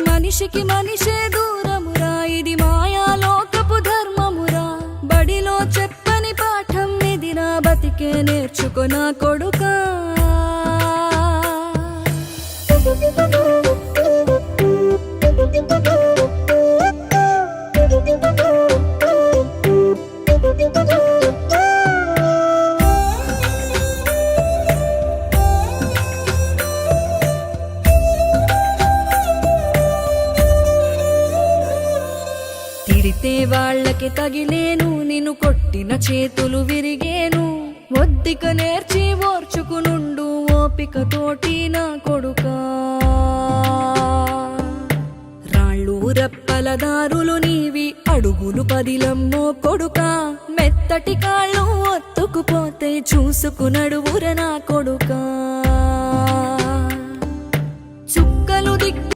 మనిషికి మనిషే దూరమురా, ఇది మాయాలోకపు ధర్మమురా. బడిలో చెప్పని పాఠం ఇదిరా, బతికే నేర్చుకొన కొడుకా. తిడితే వాళ్ళకి తగిలేను, నిన్ను కొట్టిన చేతులు విరిగేను. ఒద్దిక నేర్చి ఓర్చుకునుండు ఓపికతోటి నా కొడుకా. రాళ్ళు రప్పల దారులు నీవి, అడుగులు పదిలమ్మో కొడుకా. మెత్తటి కాళ్ళు ఒత్తుకుపోతే చూసుకునడువుర నా కొడుకా.